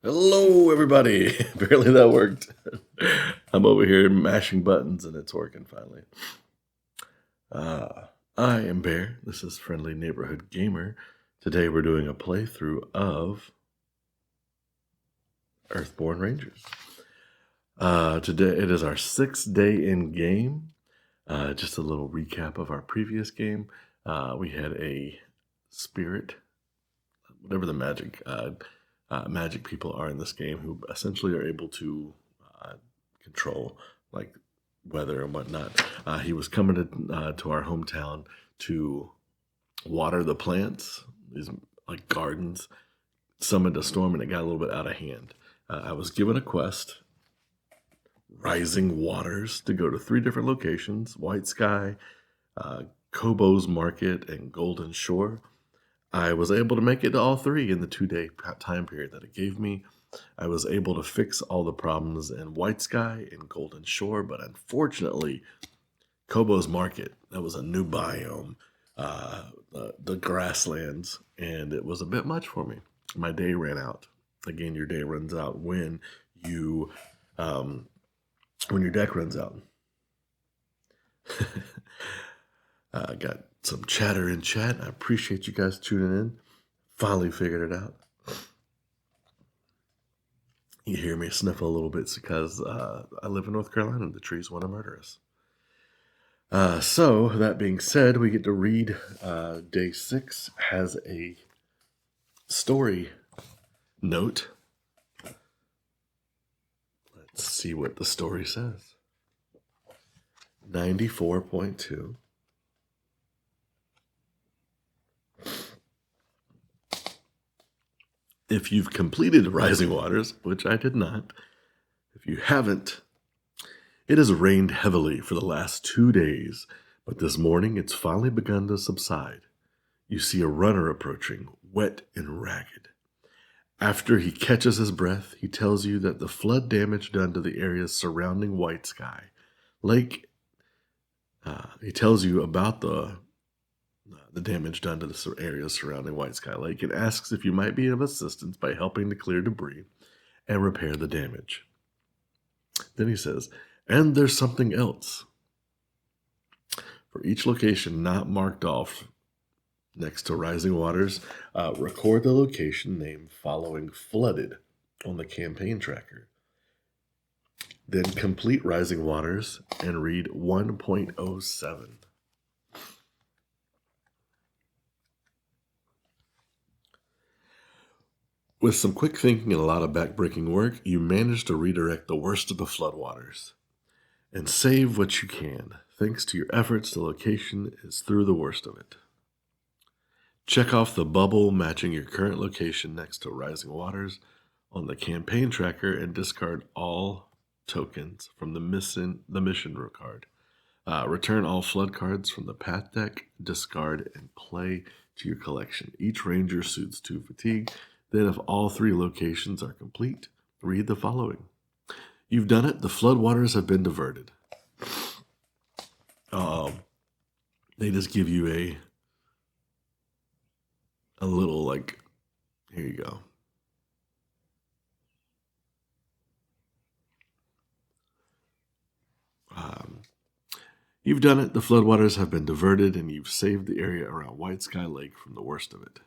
Hello, everybody. Apparently that worked. I'm over here mashing buttons and it's working finally. I am Bear. This is Friendly Neighborhood Gamer. Today we're doing a playthrough of Earthborne Rangers. Today it is our 6th day in game. Just a little recap of our previous game. We had a spirit, whatever the magic people are in this game, who essentially are able to control like weather and whatnot. He was coming to our hometown to water the plants, these like gardens. Summoned a storm and it got a little bit out of hand. I was given a quest, Rising Waters, to go to 3 different locations: White Sky, Kobo's Market, and Golden Shore. I was able to make it to all 3 in the 2-day time period that it gave me. I was able to fix all the problems in White Sky and Golden Shore, but unfortunately, Kobo's Market, that was a new biome, the grasslands, and it was a bit much for me. My day ran out. Again, your day runs out when your deck runs out. I got some chatter in chat. I appreciate you guys tuning in. Finally figured it out. You hear me sniffle a little bit because I live in North Carolina and the trees want to murder us. So, that being said, we get to read day 6 has a story note. Let's see what the story says. 94.2. If you've completed Rising Waters, which I did not, if you haven't, it has rained heavily for the last 2 days, but this morning it's finally begun to subside. You see a runner approaching, wet and ragged. After he catches his breath, he tells you that the flood damage done to the areas surrounding White Sky Lake. He tells you about the damage done to the areas surrounding White Sky Lake and asks if you might be of assistance by helping to clear debris and repair the damage. Then he says, and there's something else. For each location not marked off next to Rising Waters, record the location name following flooded on the campaign tracker. Then complete Rising Waters and read 1.07. With some quick thinking and a lot of backbreaking work, you manage to redirect the worst of the floodwaters and save what you can. Thanks to your efforts, the location is through the worst of it. Check off the bubble matching your current location next to Rising Waters on the campaign tracker and discard all tokens from the mission card. Return all flood cards from the path deck, discard, and play to your collection. Each ranger suits 2 fatigue. Then, if all 3 locations are complete, read the following. You've done it. The floodwaters have been diverted. They just give you a little, like, here you go. You've done it. The floodwaters have been diverted, and you've saved the area around White Sky Lake from the worst of it.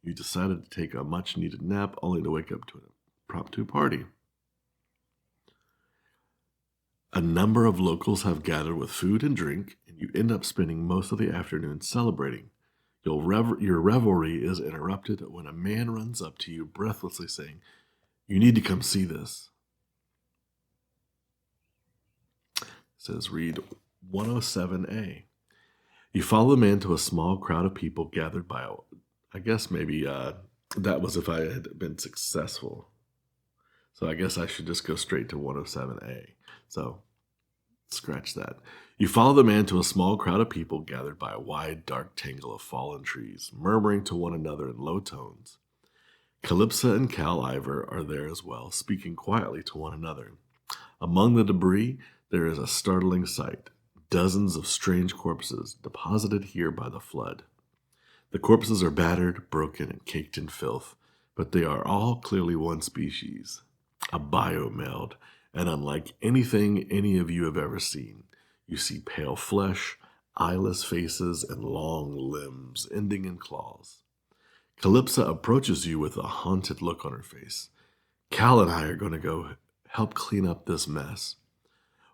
You decided to take a much-needed nap, only to wake up to an impromptu party. A number of locals have gathered with food and drink, and you end up spending most of the afternoon celebrating. Your revelry is interrupted when a man runs up to you, breathlessly saying, "You need to come see this." It says, read 107A. You follow the man to a small crowd of people gathered by I guess maybe that was if I had been successful. So I guess I should just go straight to 107A. So scratch that. You follow the man to a small crowd of people gathered by a wide, dark tangle of fallen trees, murmuring to one another in low tones. Calypsa and Cal Ivor are there as well, speaking quietly to one another. Among the debris, there is a startling sight. Dozens of strange corpses deposited here by the flood. The corpses are battered, broken, and caked in filth, but they are all clearly one species, a biomeld, and unlike anything any of you have ever seen. You see pale flesh, eyeless faces, and long limbs ending in claws. Calypsa approaches you with a haunted look on her face. Cal and I are going to go help clean up this mess.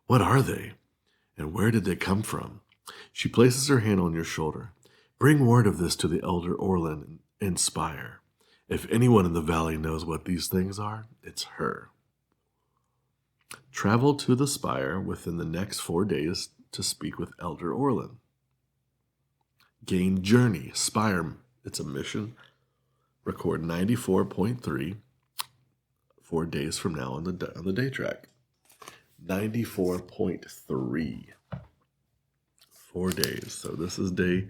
What are they? And where did they come from? She places her hand on your shoulder. Bring word of this to the elder Orlin and Spire. If anyone in the valley knows what these things are, it's her. Travel to the Spire within the next 4 days to speak with Elder Orlin. Gain Journey, Spire, it's a mission. Record 94.3 4 days from now on the day track. 94.3. 4 days. So this is day.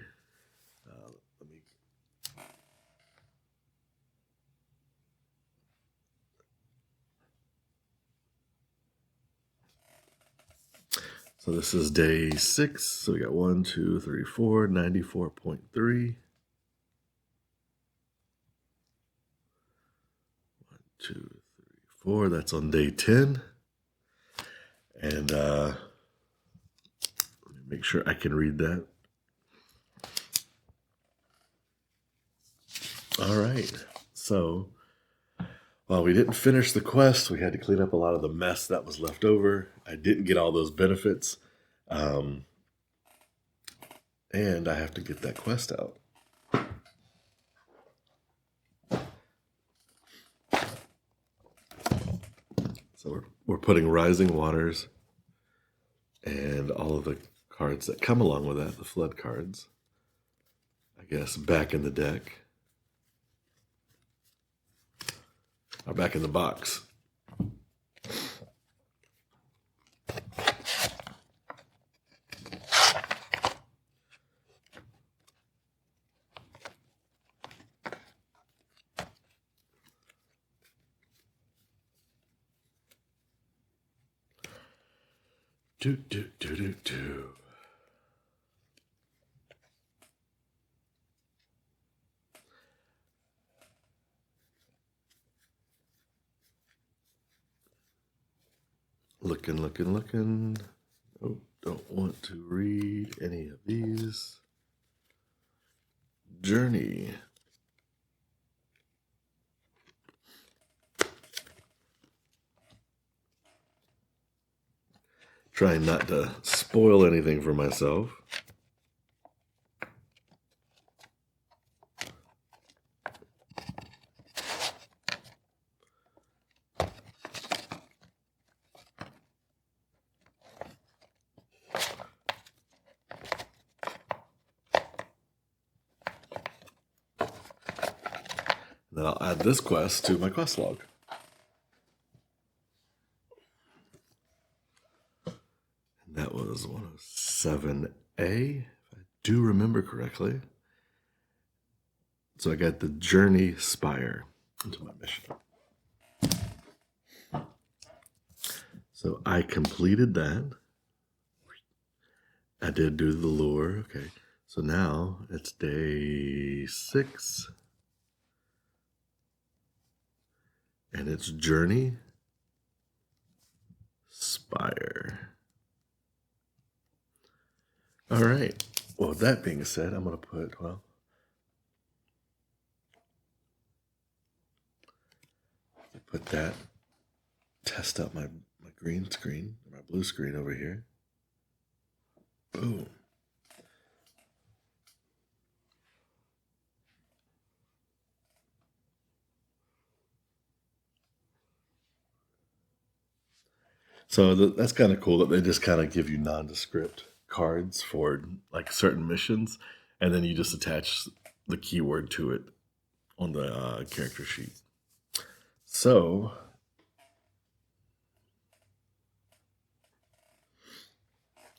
So this is day 6. So we got 1, 2, 3, 4, 94.3. 1, 2, 3, 4. That's on day 10. And let me make sure I can read that. All right. So while we didn't finish the quest, we had to clean up a lot of the mess that was left over. I didn't get all those benefits. And I have to get that quest out. So we're putting Rising Waters and all of the cards that come along with that, the flood cards, I guess, back in the deck. Or back in the box. Do. Looking. Oh, don't want to read any of these. Journey. Trying not to spoil anything for myself. Then I'll add this quest to my quest log. And that was 107A, if I do remember correctly. So I got the Journey Spire into my mission. So I completed that. I did do the lure. Okay. So now it's day 6. And it's Journey Spire. All right. Well, with that being said, I'm going to put, put that, test out my green screen, my blue screen over here. Boom. So that's kind of cool that they just kind of give you nondescript cards for like certain missions, and then you just attach the keyword to it on the character sheet. So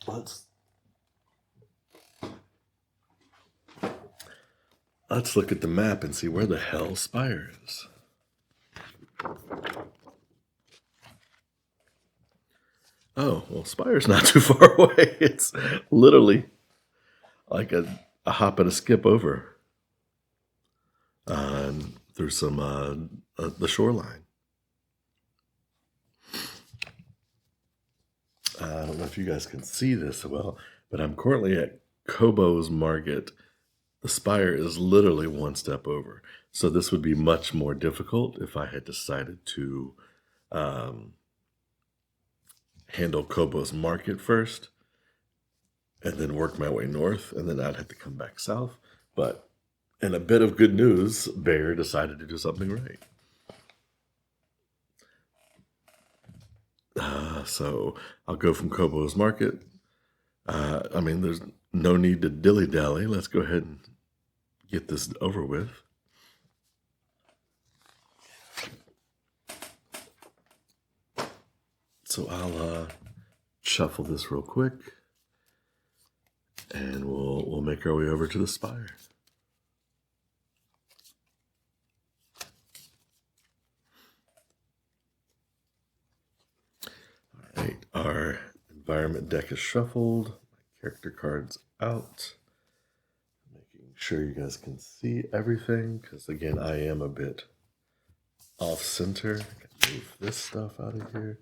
let's look at the map and see where the hell Spire is. Oh, well, Spire's not too far away. It's literally like a hop and a skip over. 3 through some the shoreline. I don't know if you guys can see this well, but I'm currently at Kobo's Market. The spire is literally one step over. So this would be much more difficult if I had decided to handle Kobo's Market first and then work my way north, and then I'd have to come back south. But in a bit of good news, Bear decided to do something right. So I'll go from Kobo's Market. I mean, there's no need to dilly-dally. Let's go ahead and get this over with. So I'll shuffle this real quick, and we'll make our way over to the spire. All right, our environment deck is shuffled. My character card's out. Making sure you guys can see everything, because again, I am a bit off center. I can move this stuff out of here.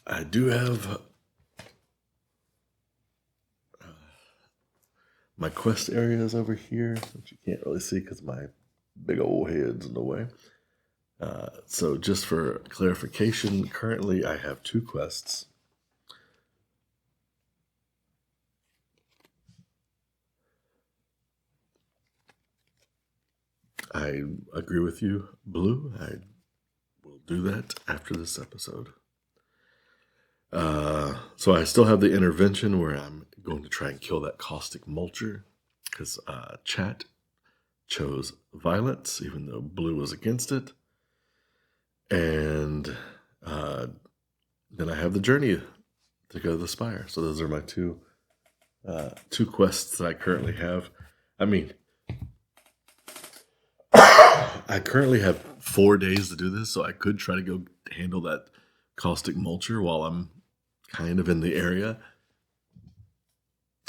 I do have my quest areas over here, which you can't really see because my big old head's in the way. So just for clarification, currently I have 2 quests. I agree with you, Blue. I will do that after this episode. So I still have the intervention where I'm going to try and kill that caustic mulcher, because chat chose violence, even though Blue was against it. And then I have the journey to go to the spire. So those are my two quests that I currently have. I mean, I currently have 4 days to do this, so I could try to go handle that caustic mulcher while I'm kind of in the area.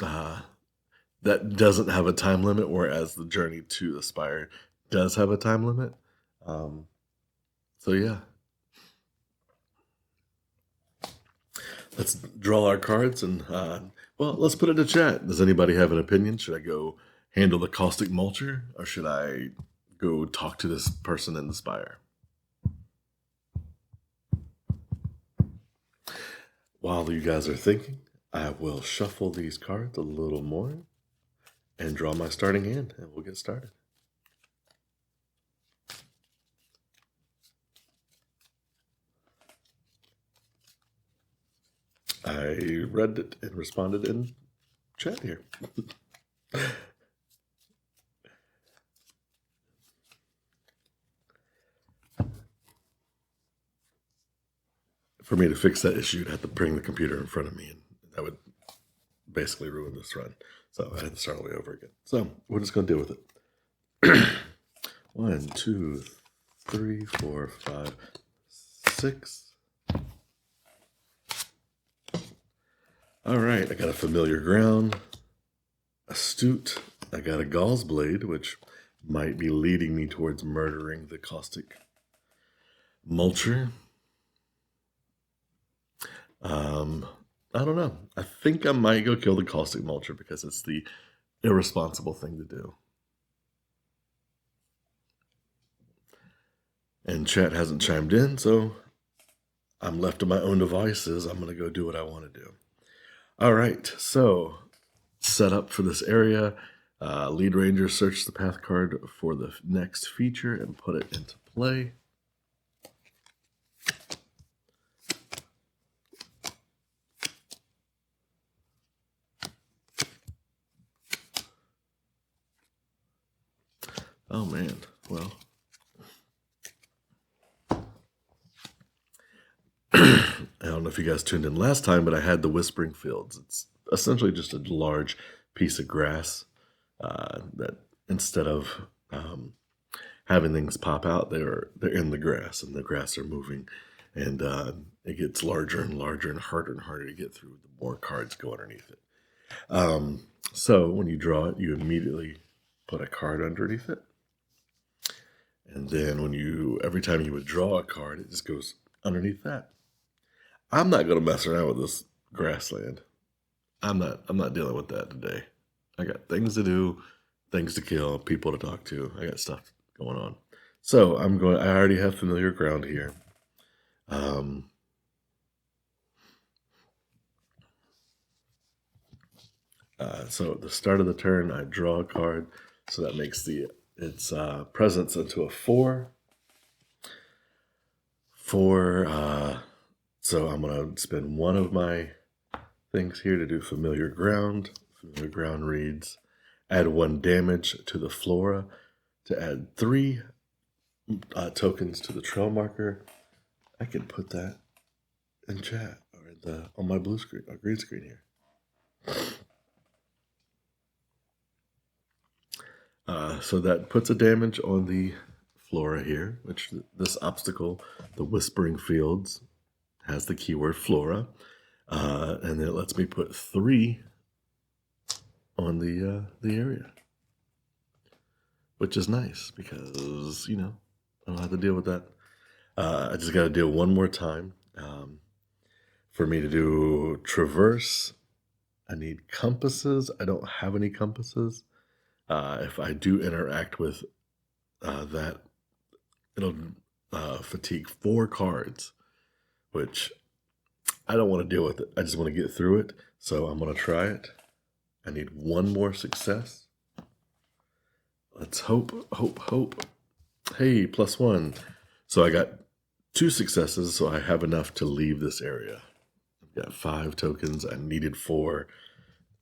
That doesn't have a time limit, whereas the journey to the spire does have a time limit. So yeah. Let's draw our cards and, well, let's put it in chat. Does anybody have an opinion? Should I go handle the caustic mulcher, or should I go talk to this person in the spire? While you guys are thinking, I will shuffle these cards a little more and draw my starting hand, and we'll get started. I read it and responded in chat here. For me to fix that issue, I'd have to bring the computer in front of me, and that would basically ruin this run. So I had to start all the way over again. So we're just going to deal with it. 1, 2, 3, 4, 5, 6. All right, I got a familiar ground, astute. I got a gauze blade, which might be leading me towards murdering the caustic mulcher. I don't know. I think I might go kill the caustic mulcher because it's the irresponsible thing to do. And chat hasn't chimed in, so I'm left to my own devices. I'm going to go do what I want to do. All right, so set up for this area. Lead Ranger, search the path card for the next feature and put it into play. Oh man, well. I don't know if you guys tuned in last time, but I had the Whispering Fields. It's essentially just a large piece of grass that instead of having things pop out, they're in the grass, and the grass are moving, and it gets larger and larger and harder to get through the more cards go underneath it. So when you draw it, you immediately put a card underneath it. And then every time you would draw a card, it just goes underneath that. I'm not going to mess around with this grassland. I'm not dealing with that today. I got things to do, things to kill, people to talk to. I got stuff going on. So I already have familiar ground here. So at the start of the turn, I draw a card. So that makes its presence into a 4. 4. So I'm going to spend one of my things here to do familiar ground. Familiar ground reads, add 1 damage to the flora to add 3 tokens to the trail marker. I can put that in chat or on my blue screen, or green screen here. So that puts a damage on the flora here, which this obstacle, the Whispering Fields, has the keyword flora. And then it lets me put 3 on the area, which is nice because, I don't have to deal with that. I just got to deal one more time. For me to do traverse, I need compasses. I don't have any compasses. If I do interact with that, it'll fatigue 4 cards, which I don't want to deal with it. I just want to get through it. So I'm going to try it. I need 1 more success. Let's hope. Hey, +1. So I got 2 successes, so I have enough to leave this area. I've got 5 tokens. I needed 4.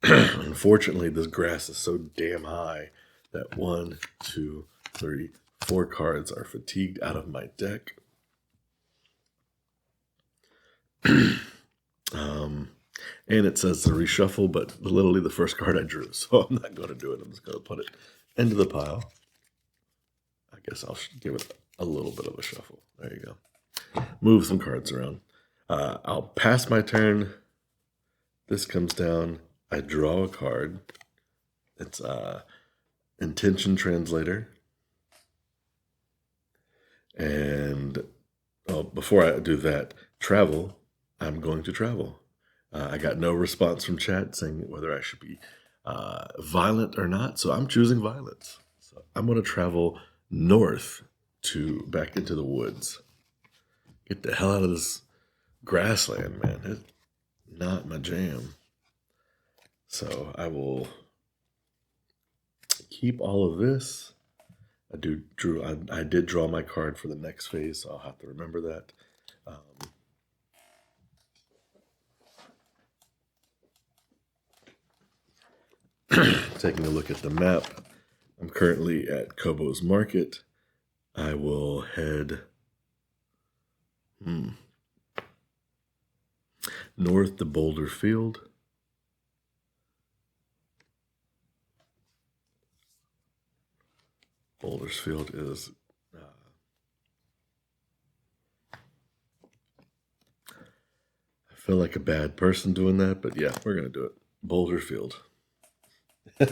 Unfortunately, this grass is so damn high that 1, 2, 3, 4 cards are fatigued out of my deck. And it says to reshuffle, but literally the first card I drew, so I'm not going to do it. I'm just going to put it into the pile. I guess I'll give it a little bit of a shuffle. There you go. Move some cards around. I'll pass my turn. This comes down. I draw a card. It's Intention Translator. And before I do that, travel. I'm going to travel. I got no response from chat saying whether I should be violent or not, so I'm choosing violence. So I'm going to travel north back into the woods. Get the hell out of this grassland, man. It's not my jam. So I will keep all of this. I did draw my card for the next phase, so I'll have to remember that. Taking a look at the map, I'm currently at Kobo's Market. I will head north to Boulder Field. Boulder's Field is I feel like a bad person doing that, but yeah, we're gonna do it. Boulder Field. I'm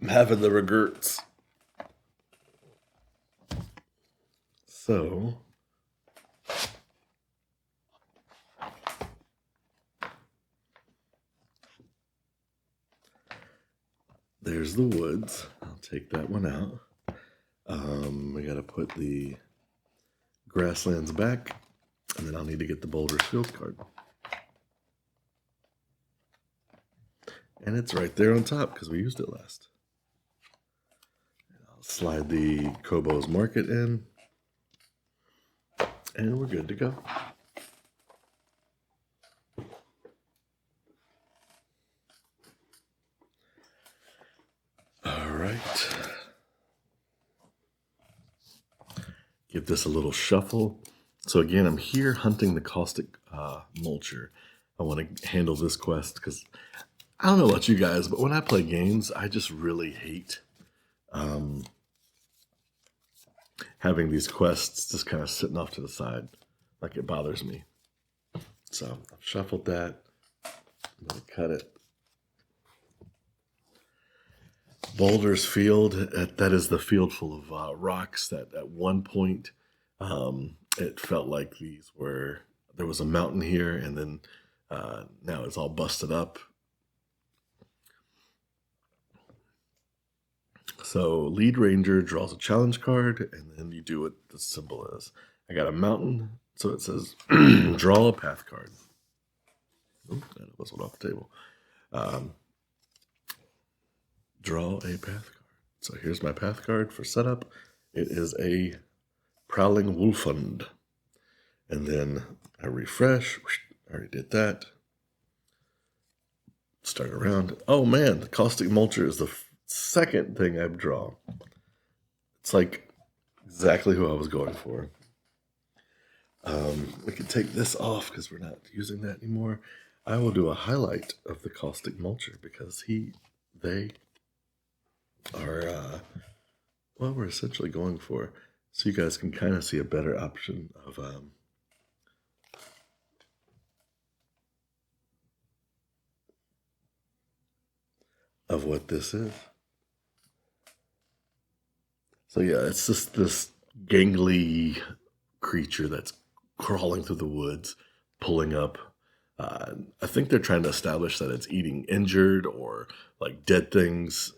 having the regrets. So there's the woods. I'll take that one out. We got to put the grasslands back, and then I'll need to get the Boulder's Field card. And it's right there on top because we used it last. I'll slide the Kobo's Market in, and we're good to go. All right. Give this a little shuffle. So again, I'm here hunting the Caustic Mulcher. I want to handle this quest because I don't know about you guys, but when I play games, I just really hate having these quests just kind of sitting off to the side. Like, it bothers me. So I've shuffled that. I'm going to cut it. Boulder's Field. That is the field full of rocks that at one point it felt like there was a mountain here, and then now it's all busted up. So lead ranger draws a challenge card, and then you do what the symbol is. I got a mountain, so it says draw a path card. Oh, that was one off the table. Draw a path card. So here's my path card for setup. It is a Prowling Wolfhund. And then I refresh. I already did that. Start around. Oh man, the Caustic Mulcher is the second thing I've drawn. It's like exactly who I was going for. We can take this off because we're not using that anymore. I will do a highlight of the Caustic Mulcher because they are what we're essentially going for. So you guys can kind of see a better option of what this is. So yeah, it's just this gangly creature that's crawling through the woods, pulling up. I think they're trying to establish that it's eating injured or like dead things.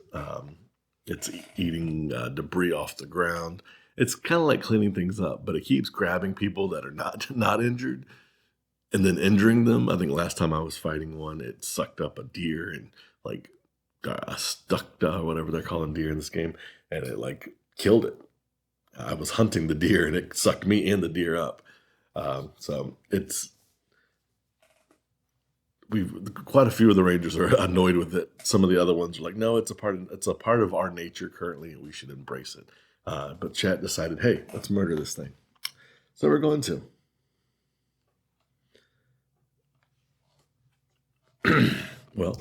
It's eating debris off the ground. It's kind of like cleaning things up, but it keeps grabbing people that are not injured and then injuring them. I think last time I was fighting one, it sucked up a deer and like stuck whatever they're calling deer in this game, and it like killed it. I was hunting the deer and it sucked me and the deer up. So quite a few of the rangers are annoyed with it. Some of the other ones are like, no, it's a part of our nature currently, and we should embrace it. But chat decided, hey, let's murder this thing. So we're going to. Well,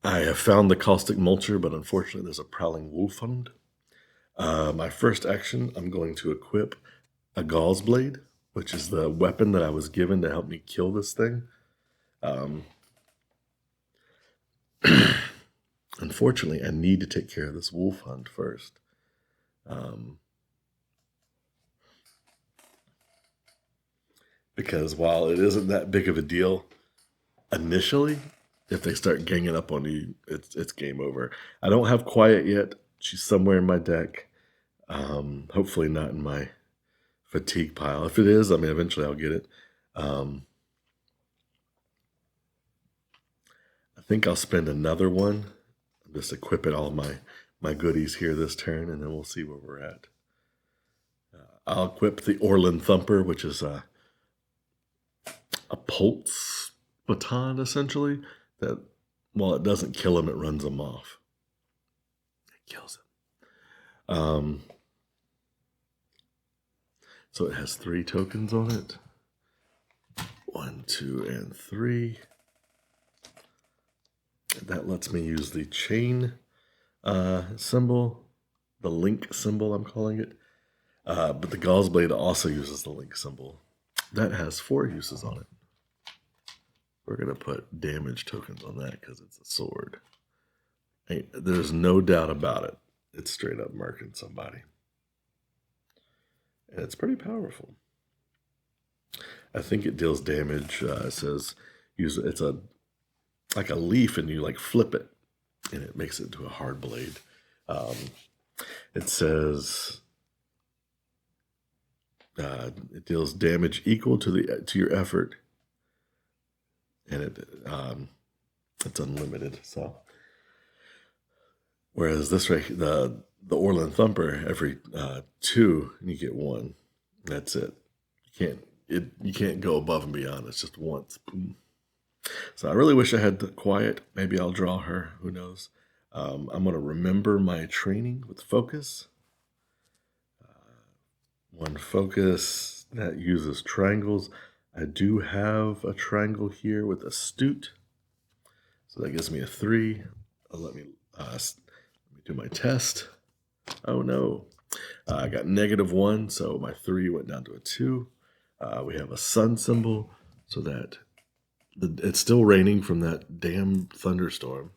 I have found the Caustic Mulcher, but unfortunately there's a Prowling Wolfhund. My first action, I'm going to equip a Gauze Blade, which is the weapon that I was given to help me kill this thing. Unfortunately, I need to take care of this Wolfhund first. Because while it isn't that big of a deal initially, if they start ganging up on you, it's game over. I don't have Quiet yet. She's somewhere in my deck. Hopefully not in my fatigue pile. If it is, I mean, eventually I'll get it. I think I'll spend another one. I'm just equipping all my goodies here this turn, and then we'll see where we're at. I'll equip the Orland Thumper, which is a pulse baton, essentially, that while it doesn't kill him, it runs him off. It kills him. So it has 3 tokens on it. 1, 2, and 3. That lets me use the chain symbol, the link symbol, I'm calling it. But the Gauze Blade also uses the link symbol. That has 4 uses on it. We're going to put damage tokens on that because it's a sword. There's no doubt about it. It's straight up murking somebody. And it's pretty powerful. I think it deals damage. It says it's like a leaf, and you like flip it, and it makes it into a hard blade. It says it deals damage equal to your effort, and it's unlimited. So, whereas this the Orland Thumper, every 2 and you get 1. That's it. You can't go above and beyond. It's just once. Boom. So I really wish I had the Quiet. Maybe I'll draw her. Who knows? I'm going to remember my training with Focus. 1 Focus that uses triangles. I do have a triangle here with Astute. So that gives me a 3. Let me do my test. Oh no. I got -1, so my 3 went down to a 2. We have a sun symbol, so that it's still raining from that damn thunderstorm.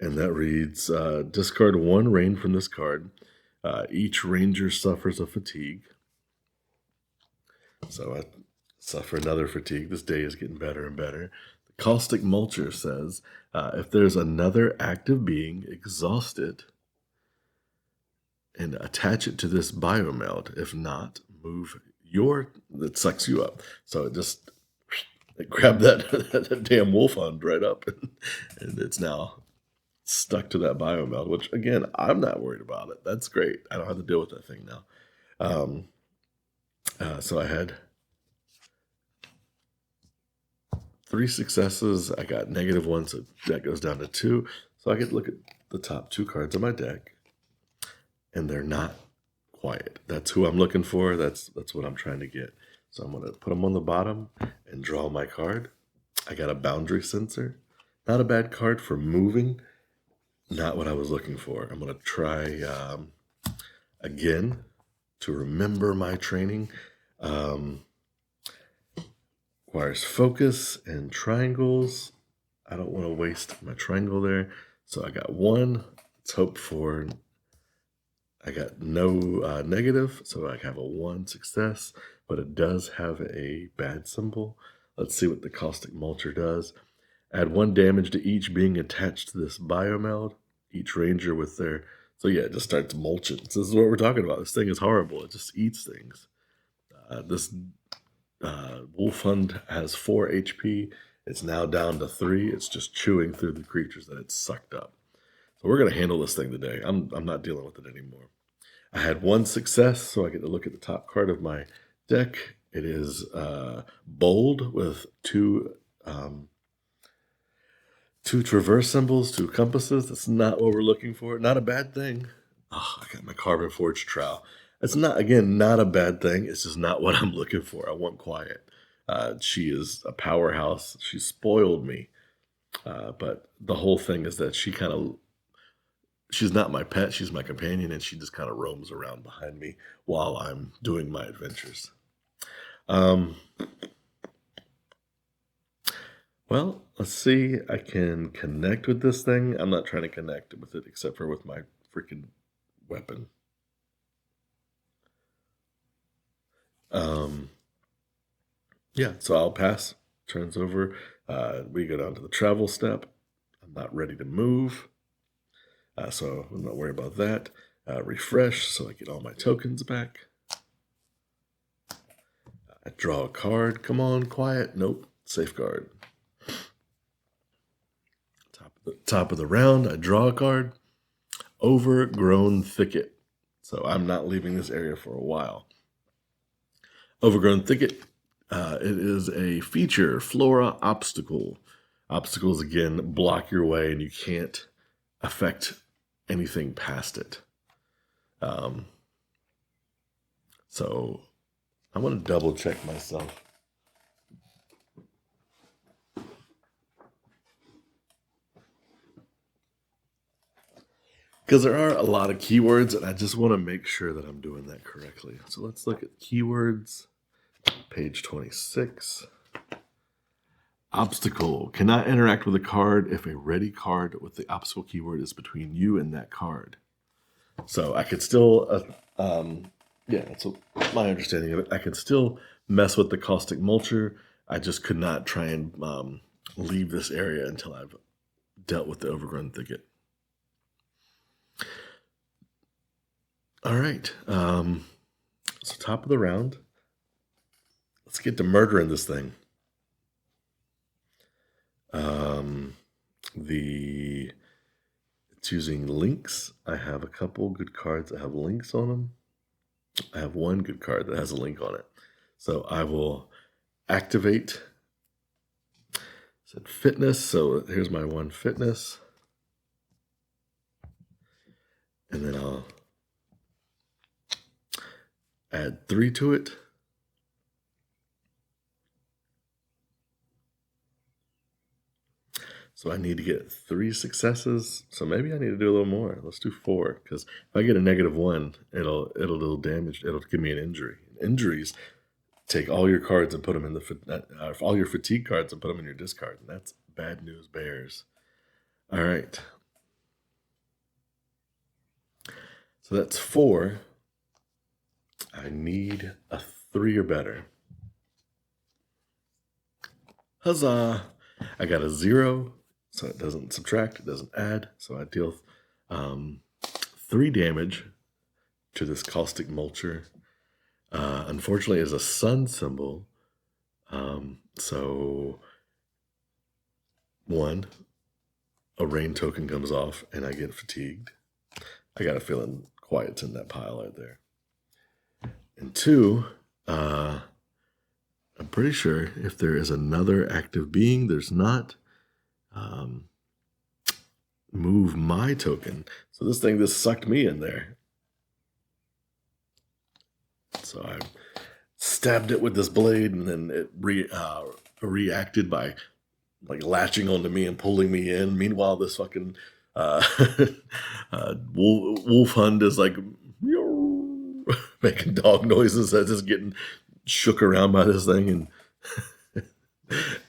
And that reads, discard one rain from this card. Each ranger suffers a fatigue. So I suffer another fatigue. This day is getting better and better. The caustic mulcher says, if there's another active being, exhaust it and attach it to this biomeld. If not, move that sucks you up. So it grabbed that damn wolf hunt right up, and it's now stuck to that biomeld, which again, I'm not worried about it. That's great. I don't have to deal with that thing now. So I had 3 successes. I got -1, so that goes down to 2. So I get to look at the top 2 cards of my deck, and they're not quiet. That's who I'm looking for. That's what I'm trying to get. So I'm going to put them on the bottom and draw my card. I got a boundary sensor. Not a bad card for moving. Not what I was looking for. I'm going to try again to remember my training. Requires focus and triangles. I don't want to waste my triangle there. So I got 1. Let's hope for... I got no negative, so I have a 1 success, but it does have a bad symbol. Let's see what the caustic mulcher does. Add 1 damage to each being attached to this biomeld. Each ranger with their... So yeah, it just starts mulching. So this is what we're talking about. This thing is horrible. It just eats things. This wolf hunt has 4 HP. It's now down to 3. It's just chewing through the creatures that it's sucked up. So we're going to handle this thing today. I'm not dealing with it anymore. I had 1 success, so I get to look at the top card of my deck. It is bold with 2 traverse symbols, 2 compasses. That's not what we're looking for. Not a bad thing. Oh, I got my carbon forged trowel. It's not a bad thing. It's just not what I'm looking for. I want quiet. She is a powerhouse. She spoiled me. But the whole thing is that she's not my pet. She's my companion, and she just kind of roams around behind me while I'm doing my adventures. Well, let's see. I can connect with this thing. I'm not trying to connect with it except for with my freaking weapon. Yeah, so I'll pass. Turns over. We go down to the travel step. I'm not ready to move. So I'm not worried about that. Refresh, so I get all my tokens back. I draw a card. Come on, quiet. Nope. Safeguard. Top of the round, I draw a card. Overgrown thicket. So I'm not leaving this area for a while. Overgrown thicket. It is a feature, flora obstacle. Obstacles, again, block your way, and you can't affect anything past it. So I want to double check myself. Because there are a lot of keywords, and I just want to make sure that I'm doing that correctly. So let's look at keywords, page 26. Obstacle. Cannot interact with a card if a ready card with the obstacle keyword is between you and that card. So I could still, that's my understanding of it. I can still mess with the caustic mulcher. I just could not try and leave this area until I've dealt with the overgrown thicket. All right. So top of the round. Let's get to murdering this thing. It's using links. I have a couple good cards that have links on them. I have 1 good card that has a link on it. So I will activate. It said fitness. So here's my 1 fitness. And then I'll add 3 to it. So I need to get 3 successes. So maybe I need to do a little more. Let's do 4, because if I get a -1, it'll do damage. It'll give me an injury. Injuries take all your cards and put them in all your fatigue cards and put them in your discard, and that's bad news bears. All right. So that's 4. I need a 3 or better. Huzzah! I got a 0, so it doesn't subtract, it doesn't add. So I deal 3 damage to this caustic mulcher. Unfortunately, it's a sun symbol. So 1, a rain token comes off, and I get fatigued. I got a feeling quiet's in that pile right there. And 2, I'm pretty sure if there is another active being, there's not. Move my token. So this thing just sucked me in there. So I stabbed it with this blade, and then it reacted by like latching onto me and pulling me in. Meanwhile, this fucking wolf hunt is like making dog noises as it's getting shook around by this thing. And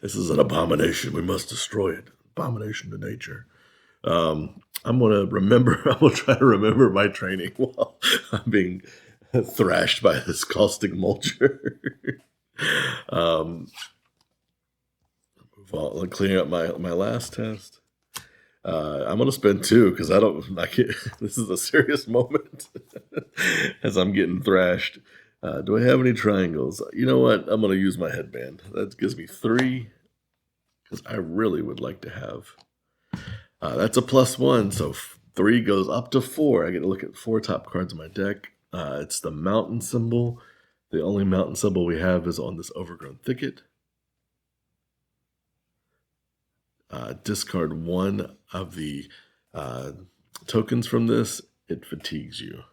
this is an abomination. We must destroy it. Abomination to nature. I'm gonna try to remember my training while I'm being thrashed by this caustic mulcher. Clearing up my last test. I'm gonna spend 2 because I can't. This is a serious moment as I'm getting thrashed. Do I have any triangles? You know what? I'm gonna use my headband. That gives me 3 because I really would like to have. That's a +1, so 3 goes up to 4. I get to look at 4 top cards in my deck. It's the mountain symbol. The only mountain symbol we have is on this overgrown thicket. Discard 1 of the tokens from this. It fatigues you.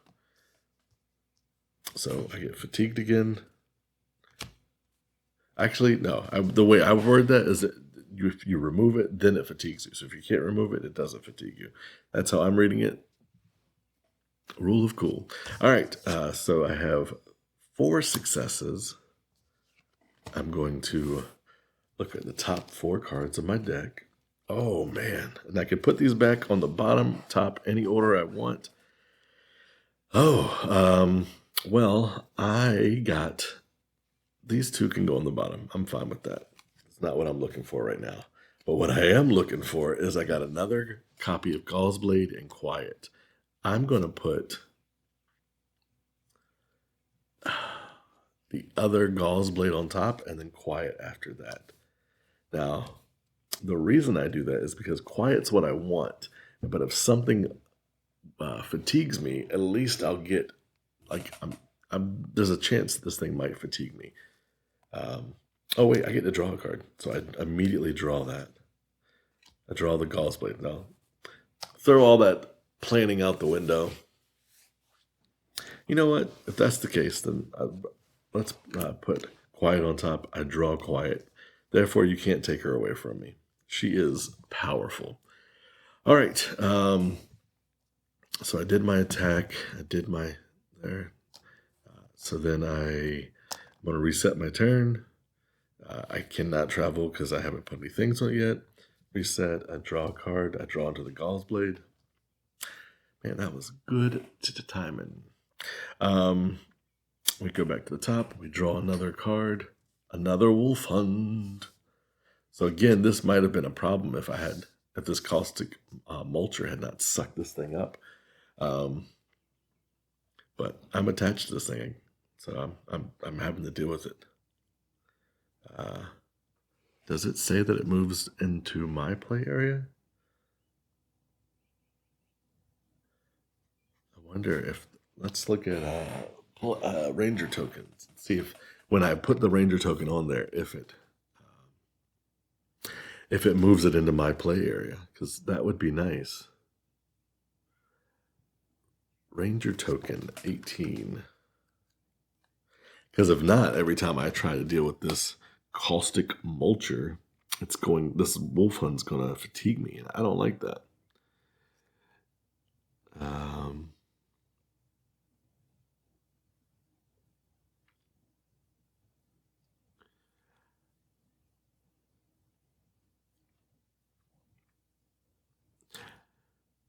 So I get fatigued again. Actually, no. The way I word that is that if you remove it, then it fatigues you. So if you can't remove it, it doesn't fatigue you. That's how I'm reading it. Rule of cool. All right. So I have 4 successes. I'm going to look at the top 4 cards of my deck. Oh, man. And I can put these back on the bottom, top, any order I want. Oh, well, I got... These 2 can go on the bottom. I'm fine with that. It's not what I'm looking for right now. But what I am looking for is I got another copy of Gall's Blade and Quiet. I'm going to put the other Gall's Blade on top and then Quiet after that. Now, the reason I do that is because Quiet's what I want. But if something fatigues me, at least I'll get, like, there's a chance this thing might fatigue me. Oh, wait, I get to draw a card. So I immediately draw that. I draw the Gall's Blade. Now, throw all that planning out the window. You know what? If that's the case, then let's put Quiet on top. I draw Quiet. Therefore, you can't take her away from me. She is powerful. All right. So I did my attack. I did my there. So then I'm going to reset my turn. I cannot travel because I haven't put any things on it yet. Reset. I draw a card. I draw into the Gall's Blade. Man, that was good to the timing. We go back to the top. We draw another card. Another Wolf Hunt. So again, this might have been a problem if this caustic mulcher had not sucked this thing up. But I'm attached to this thing, so I'm having to deal with it. Does it say that it moves into my play area? I wonder if, let's look at ranger tokens and see if when I put the ranger token on there, if it moves it into my play area, because that would be nice. Ranger token 18. Because if not, every time I try to deal with this caustic mulcher, this wolf hunt's gonna fatigue me, and I don't like that.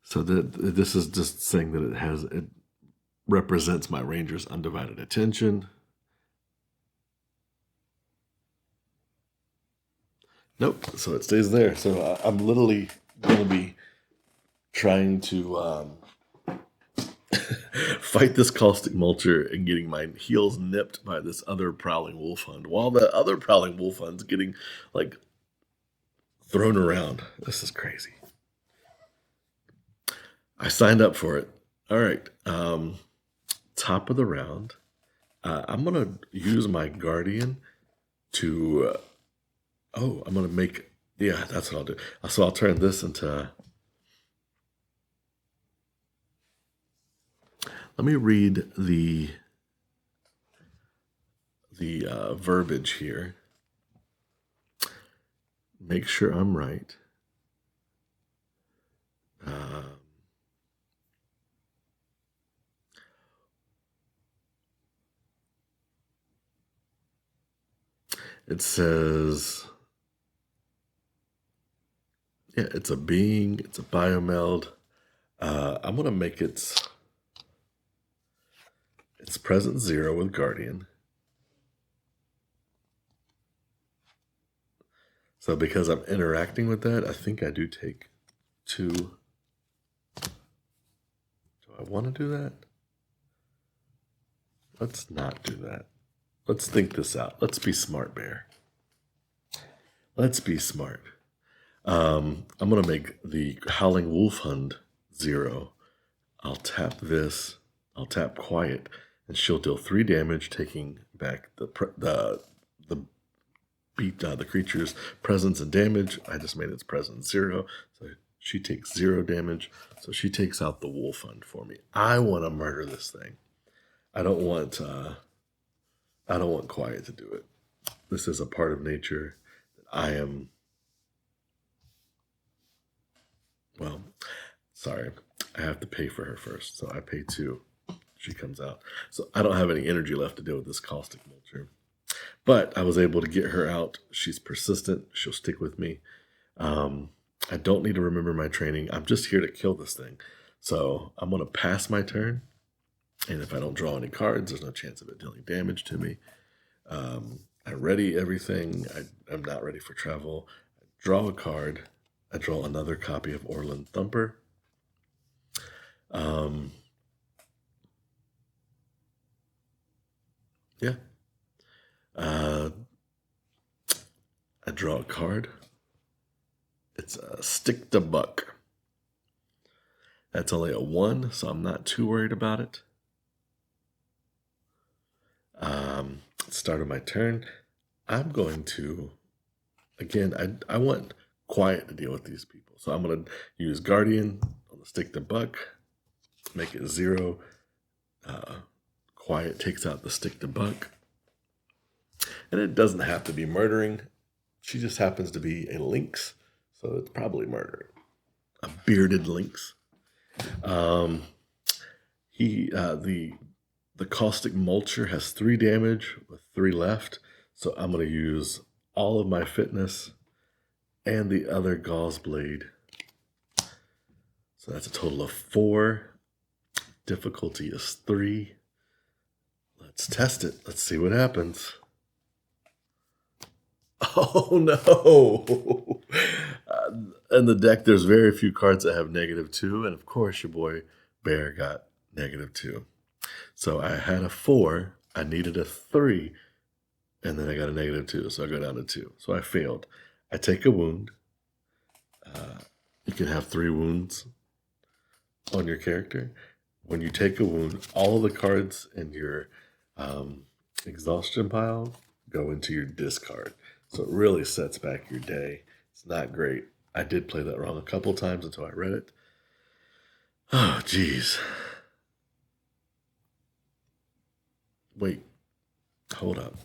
So this is just saying that it represents my ranger's undivided attention. Nope, so it stays there. So I'm literally going to be trying to fight this caustic mulcher and getting my heels nipped by this other prowling wolf hunt, while the other prowling wolf hunt's getting like thrown around. This is crazy. I signed up for it. All right. Top of the round. I'm going to use my guardian to. I'm going to make. Yeah, that's what I'll do. So I'll turn this into. Let me read the verbiage here. Make sure I'm right. It says, yeah, it's a being, it's a biomeld. I'm going to make its present 0 with Guardian. So because I'm interacting with that, I think I do take 2. Do I want to do that? Let's not do that. Let's think this out. Let's be smart, Bear. Let's be smart. I'm going to make the Howling Wolf Hunt 0. I'll tap this. I'll tap Quiet, and she'll deal 3 damage, taking back the creature's presence and damage. I just made its presence 0, so she takes 0 damage. So she takes out the Wolf Hunt for me. I want to murder this thing. I don't want Quiet to do it. This is a part of nature that I am. Well, sorry, I have to pay for her first, so I pay 2. She comes out. So I don't have any energy left to deal with this caustic mulcher. But I was able to get her out. She's persistent. She'll stick with me. I don't need to remember my training. I'm just here to kill this thing. So I'm going to pass my turn. And if I don't draw any cards, there's no chance of it dealing damage to me. I ready everything. I'm not ready for travel. I draw a card. I draw another copy of Orland Thumper. Yeah. I draw a card. It's a Stick to Buck. That's only a 1, so I'm not too worried about it. Start of my turn. I'm going to, again, I want Quiet to deal with these people. So I'm going to use Guardian on the Stick to Buck, make it 0. Quiet takes out the Stick to Buck. And it doesn't have to be murdering. She just happens to be a lynx, so it's probably murdering. A bearded lynx. The caustic mulcher has 3 damage with 3 left, so I'm going to use all of my fitness and the other gauze blade. So that's a total of 4. Difficulty is 3. Let's test it. Let's see what happens. Oh no! In the deck, there's very few cards that have -2, and of course, your boy Bear got -2. So I had a 4, I needed a 3, and then I got a -2, so I go down to 2. So I failed. I take a wound. You can have 3 wounds on your character. When you take a wound, all of the cards in your exhaustion pile go into your discard. So it really sets back your day. It's not great. I did play that wrong a couple times until I read it. Oh, geez. Wait. Hold up.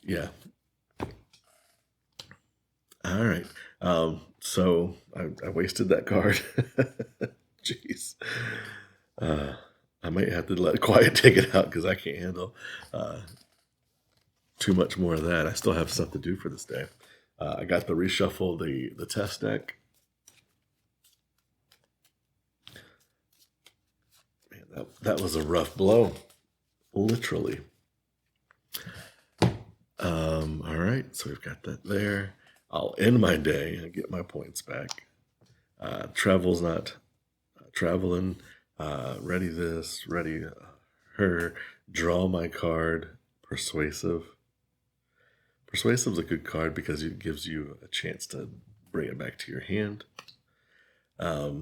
Yeah. All right. So I wasted that card. Jeez. I might have to let Quiet take it out because I can't handle too much more of that. I still have stuff to do for this day. I got to reshuffle the test deck. That was a rough blow, literally. All right, so we've got that there. I'll end my day and get my points back. Travel's not traveling. Ready this, ready her. Draw my card. Persuasive. Persuasive's a good card because it gives you a chance to bring it back to your hand. But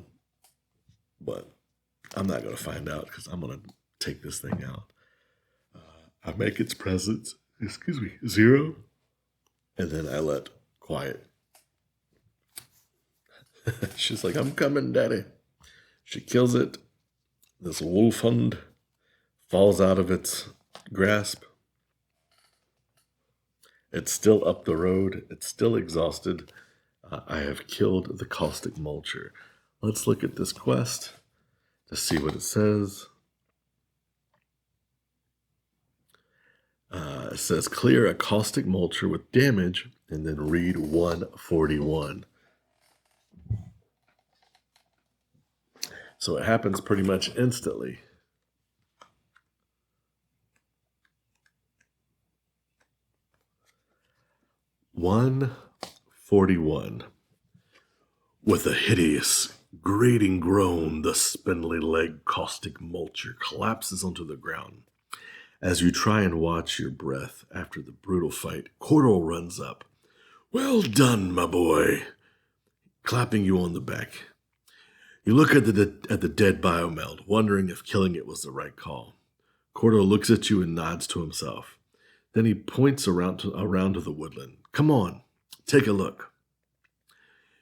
I'm not going to find out because I'm going to take this thing out. I make its presence, 0, and then I let quiet. She's like, I'm coming, Daddy. She kills it. This wolf hund falls out of its grasp. It's still up the road. It's still exhausted. I have killed the caustic mulcher. Let's look at this quest to see what it says. It says clear a caustic mulcher with damage and then read 141. So it happens pretty much instantly. "141. With a hideous, grating groan, the spindly-legged caustic mulcher collapses onto the ground. As you try and watch your breath after the brutal fight, Cordell runs up. Well done, my boy, clapping you on the back. You look at the dead biomeld, wondering if killing it was the right call. Cordell looks at you and nods to himself. Then he points around to the woodland. Come on, take a look.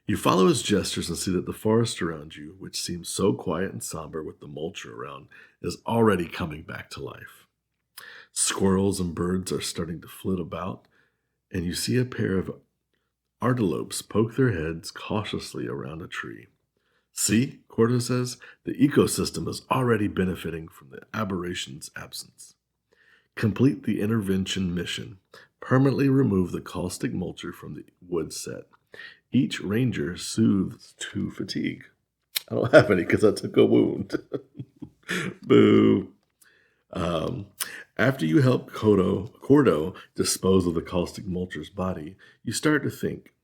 You follow his gestures and see that the forest around you, which seems so quiet and somber with the mulcher around, is already coming back to life. Squirrels and birds are starting to flit about, and you see a pair of antelopes poke their heads cautiously around a tree. See, Cordell says, the ecosystem is already benefiting from the aberration's absence. Complete the intervention mission. Permanently remove the caustic mulcher from the wood set. Each ranger soothes 2 fatigue. I don't have any because I took a wound. Boo. After you help Cordell dispose of the caustic mulcher's body, you start to think.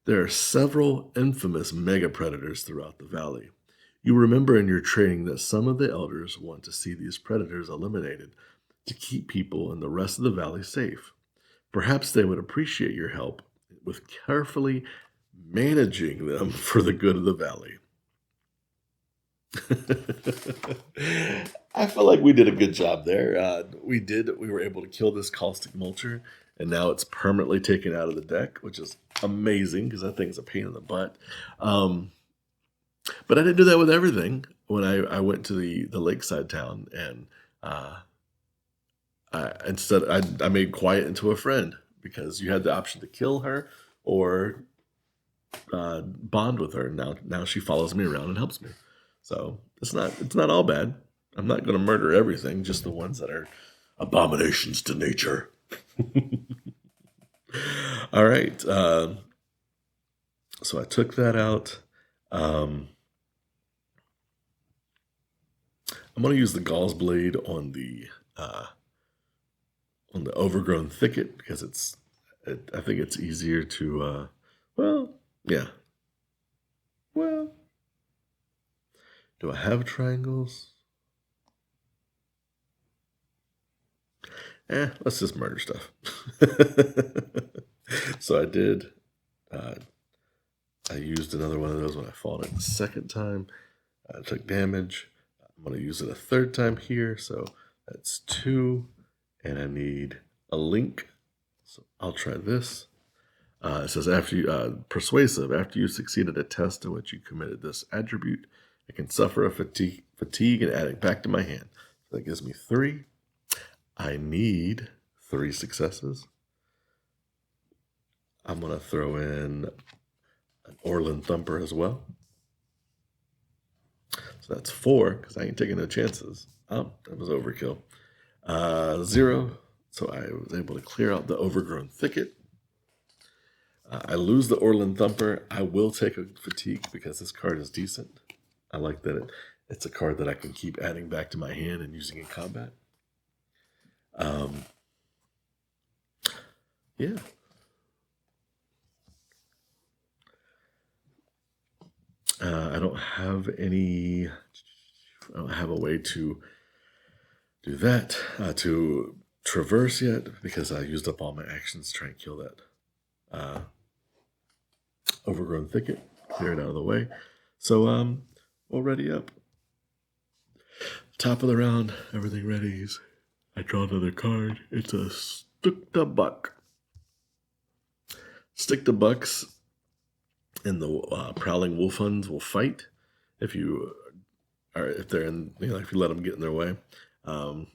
There are several infamous mega predators throughout the valley. You remember in your training that some of the elders want to see these predators eliminated to keep people and the rest of the valley safe. Perhaps they would appreciate your help with carefully managing them for the good of the valley. I feel like we did a good job there. We were able to kill this caustic mulcher, and now it's permanently taken out of the deck, which is amazing because that thing's a pain in the butt. But I didn't do that with everything. When I went to the lakeside town, and I made Quiet into a friend because you had the option to kill her or bond with her. Now she follows me around and helps me. So it's not all bad. I'm not going to murder everything, just the ones that are abominations to nature. All right. So I took that out. I'm going to use the gauze blade on the overgrown thicket because I think it's easier to. Well, do I have triangles? Let's just murder stuff. So I did. I used another one of those when I fought it the second time. I took damage. I'm going to use it a third time here. So that's 2. And I need a link. So I'll try this. It says, persuasive, after you succeeded a test in which you committed this attribute, I can suffer a fatigue and add it back to my hand. So that gives me 3. I need 3 successes. I'm going to throw in an Orland Thumper as well. So that's 4, because I ain't taking no chances. Oh, that was overkill. 0, so I was able to clear out the overgrown thicket. I lose the Orland Thumper. I will take a fatigue because this card is decent. I like that It's a card that I can keep adding back to my hand and using in combat. Yeah. I don't have any. I don't have a way to do that, to traverse yet, because I used up all my actions to try and kill that overgrown thicket, clear it out of the way. So we'll ready up. Top of the round, everything ready. I draw another card. It's a Stick the Buck. Stick the Bucks and the Prowling Wolf Huns will fight if they're in, if you let them get in their way. I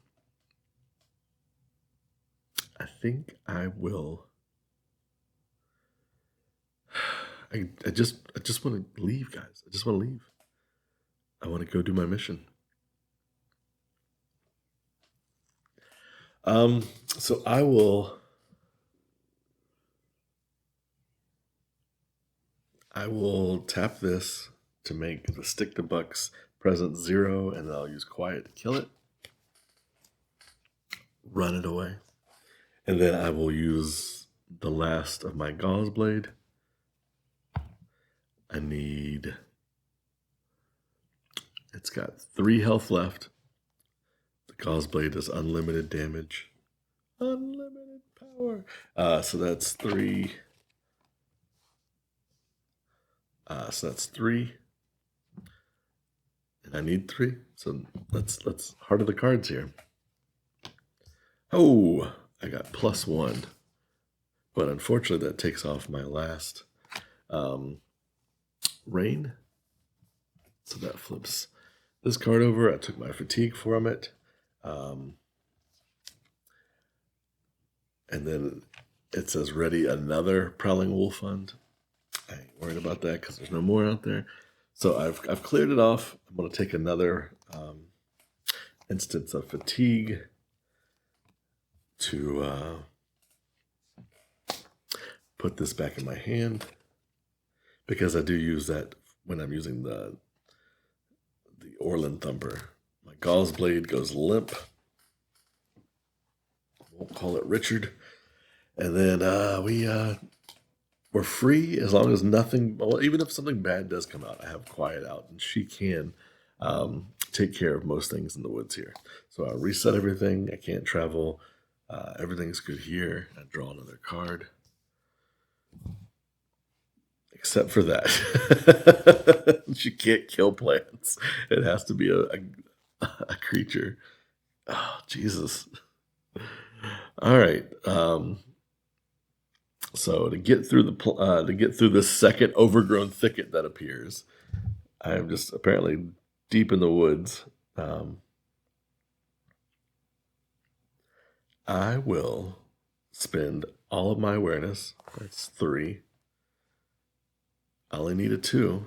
think I will. I just want to leave, guys. I just want to leave. I want to go do my mission. So I will tap this to make the Stick the Bucks present 0, and then I'll use Quiet to kill it. Run it away. And then I will use the last of my Gauze Blade. It's got 3 health left. The Gauze Blade does unlimited damage. Unlimited power. So that's 3. So that's 3. And I need 3. So let's heart of the cards here. Oh, I got +1. But unfortunately that takes off my last rain. So that flips this card over. I took my fatigue from it. And then it says ready another Prowling Wolf Fund. I ain't worried about that because there's no more out there. So I've cleared it off. I'm going to take another instance of fatigue to put this back in my hand, because I do use that when I'm using the Orland Thumper. My Gauze Blade goes limp. Won't call it Richard. And then we're free as long as nothing, well, even if something bad does come out, I have Quiet out, and she can take care of most things in the woods here. So I reset everything. I can't travel. Everything's good here. I draw another card. Except for that. She can't kill plants. It has to be a creature. Oh, Jesus. All right. So to get through this second overgrown thicket that appears, I am just apparently deep in the woods. I will spend all of my awareness. That's 3. I only needed 2.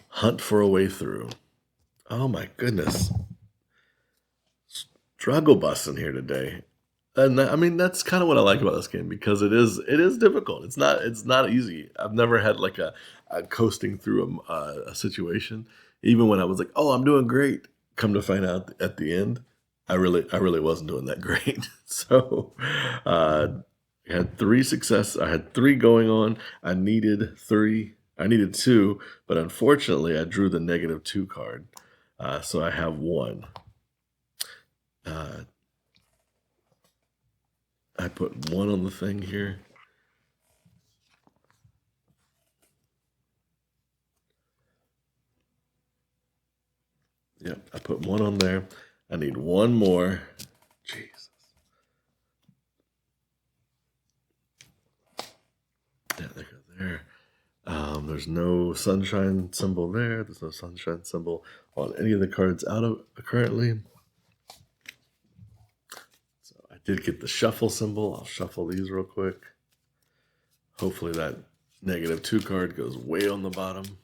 Hunt for a way through. Oh my goodness. Struggle busting here today. And I mean, that's kind of what I like about this game, because it is difficult. It's not easy. I've never had like a coasting through a situation, even when I was like, oh, I'm doing great. Come to find out at the end, I really wasn't doing that great. So I had 3 success. I had 3 going on. I needed 3. I needed 2, but unfortunately, I drew the -2 card. So I have 1. I put 1 on the thing here. Yep, I put 1 on there. I need 1 more. Jesus. Yeah, there go there. There's no sunshine symbol there. There's no sunshine symbol on any of the cards out of currently. So I did get the shuffle symbol. I'll shuffle these real quick. Hopefully that -2 card goes way on the bottom.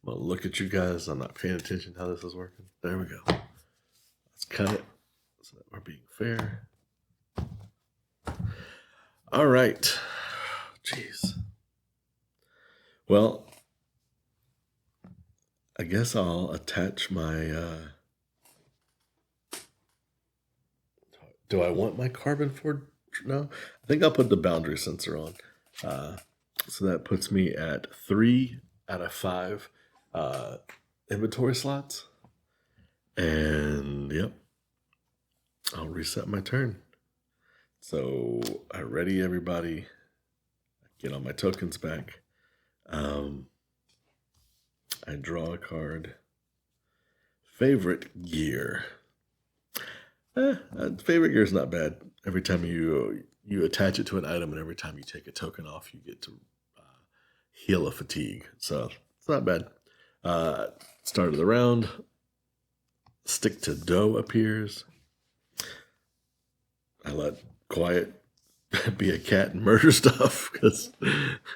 I'm going to look at you guys. I'm not paying attention to how this is working. There we go. Let's cut it so that we're being fair. All right. Jeez. Well, I guess I'll attach my, do I want my carbon forge? No, I think I'll put the boundary sensor on. So that puts me at 3 out of 5 inventory slots. And yep, I'll reset my turn. So I ready everybody. Get all my tokens back. I draw a card. Favorite gear. Favorite gear is not bad. Every time you attach it to an item, and every time you take a token off, you get to heal a fatigue. So it's not bad. Start of the round. Stick to dough appears. I let Quiet be a cat and murder stuff because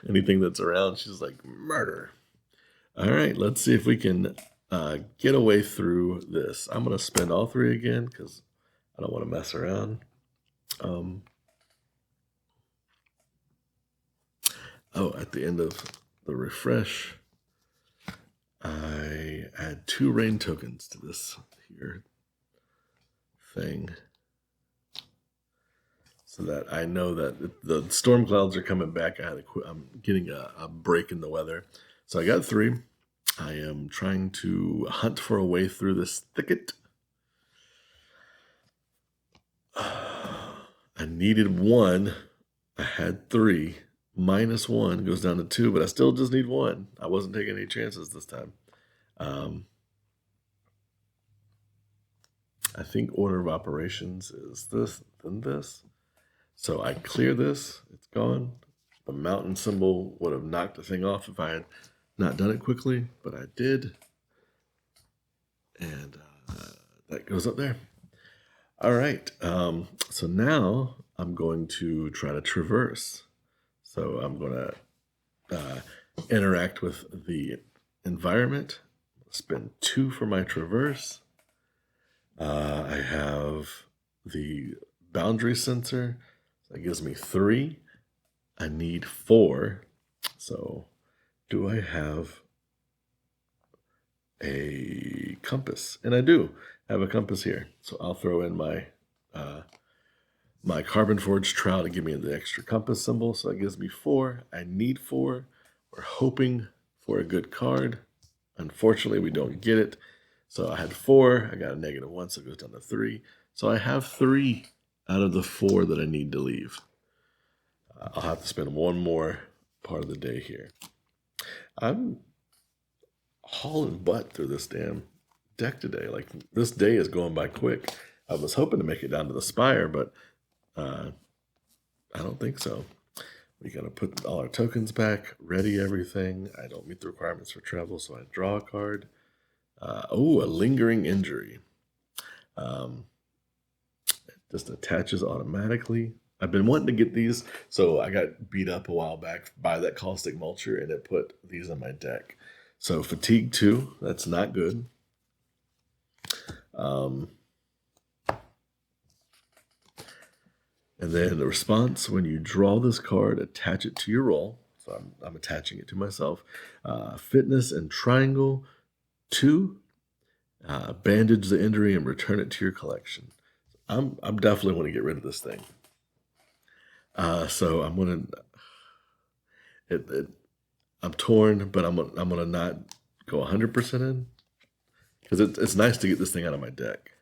anything that's around, she's like, murder. All right, let's see if we can get away through this. I'm going to spend all 3 again because I don't want to mess around. At the end of the refresh, I add 2 rain tokens to this here thing so that I know that the storm clouds are coming back. I'm getting a break in the weather. So I got 3. I am trying to hunt for a way through this thicket. I needed 1. I had 3. -1 goes down to 2, but I still just need 1. I wasn't taking any chances this time. I think order of operations is this, then this. So I clear this. It's gone. The mountain symbol would have knocked the thing off if I had not done it quickly, but I did. And that goes up there. All right. So now I'm going to try to traverse. So I'm going to interact with the environment. Spend 2 for my traverse. I have the boundary sensor. That gives me 3. I need 4. So do I have a compass? And I do have a compass here. So I'll throw in my my carbon forged trowel to give me the extra compass symbol. So that gives me 4. I need 4. We're hoping for a good card. Unfortunately, we don't get it. So I had 4. I got a -1, so it goes down to 3. So I have 3 out of the 4 that I need to leave. I'll have to spend 1 more part of the day here. I'm hauling butt through this damn deck today. Like, this day is going by quick. I was hoping to make it down to the spire, but I don't think so. We got to put all our tokens back, ready everything. I don't meet the requirements for travel, so I draw a card. A lingering injury. It just attaches automatically. I've been wanting to get these, so I got beat up a while back by that caustic mulcher, and it put these on my deck. So fatigue 2, that's not good. And then the response, when you draw this card, attach it to your roll. So I'm attaching it to myself. Fitness and triangle 2, bandage the injury and return it to your collection. I'm definitely want to get rid of this thing. So I'm gonna. I'm torn, but I'm gonna not go 100% in because it's nice to get this thing out of my deck.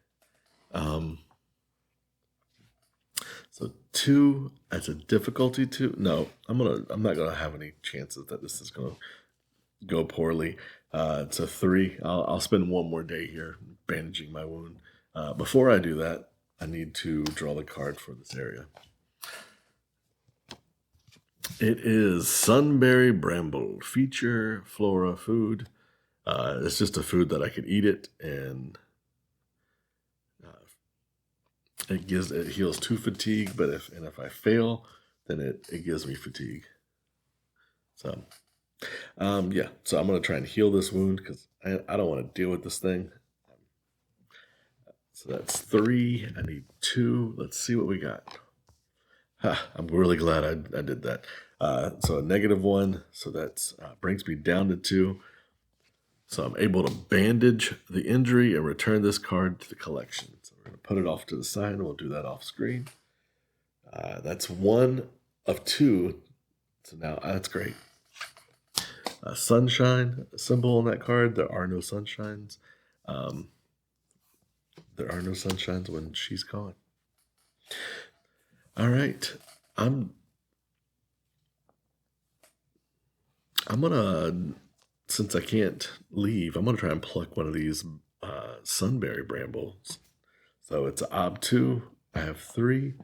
So 2, that's a difficulty 2. No, I'm not gonna have any chances that this is gonna go poorly. It's a 3. I'll spend 1 more day here bandaging my wound. Before I do that, I need to draw the card for this area. It is Sunberry Bramble, feature flora food. It's just a food that I could eat it, and it heals 2 fatigue. But if I fail, then it gives me fatigue. So yeah, so I'm gonna try and heal this wound because I don't want to deal with this thing. So that's 3. I need 2. Let's see what we got. I'm really glad I did that. So a -1, so that's brings me down to 2. So I'm able to bandage the injury and return this card to the collection. So we're going to put it off to the side, and we'll do that off screen. That's one of two. So now that's great. Sunshine symbol on that card. There are no sunshines. There are no sunshines when she's gone. All right. I'm gonna, since I can't leave, I'm gonna try and pluck one of these sunberry brambles. So it's ob 2. I have 3.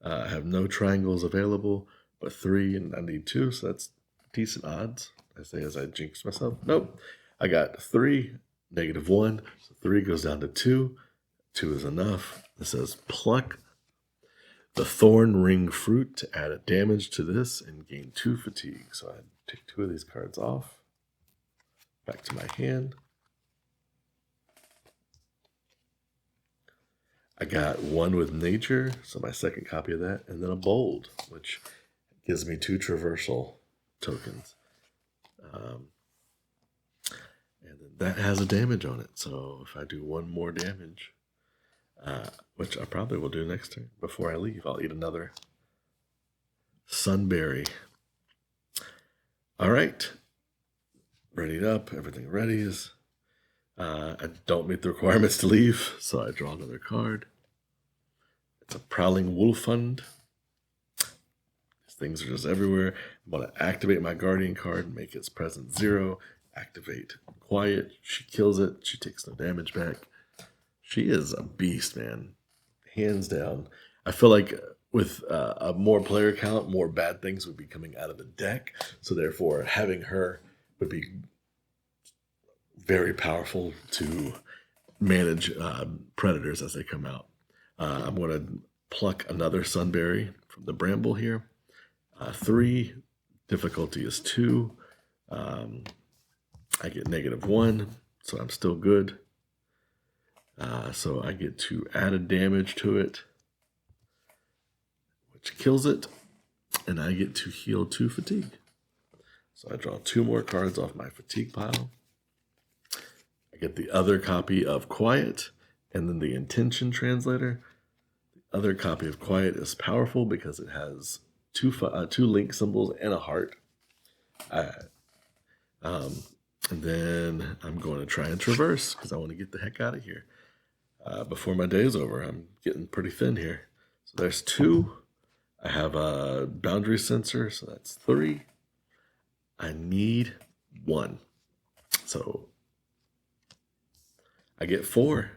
I have no triangles available, but 3, and I need 2, so that's decent odds. I say as I jinx myself. Nope. I got 3, -1. So 3 goes down to 2. 2 is enough. It says pluck the thorn ring fruit to add a damage to this and gain 2 fatigue. So I take 2 of these cards off. Back to my hand. I got 1 with nature, so my second copy of that, and then a bold, which gives me 2 traversal tokens. And then that has a damage on it. So if I do 1 more damage, which I probably will do next turn before I leave, I'll eat another sunberry. All right. Readied up. Everything ready is. I don't meet the requirements to leave, so I draw another card. It's a Prowling Wolfhund. These things are just everywhere. I'm going to activate my Guardian card, make its presence 0, activate Quiet. She kills it. She takes no damage back. She is a beast, man. Hands down. I feel like with a more player count, more bad things would be coming out of the deck. So therefore, having her would be very powerful to manage predators as they come out. I'm going to pluck another sunberry from the bramble here. 3, difficulty is 2. I get -1, so I'm still good. So I get to add a damage to it, which kills it, and I get to heal 2 fatigue. So I draw 2 more cards off my fatigue pile. I get the other copy of Quiet, and then the Intention Translator. The other copy of Quiet is powerful because it has 2 link symbols and a heart. And then I'm going to try and traverse because I want to get the heck out of here before my day is over. I'm getting pretty thin here. So there's 2. I have a boundary sensor, so that's 3. I need 1. So I get 4.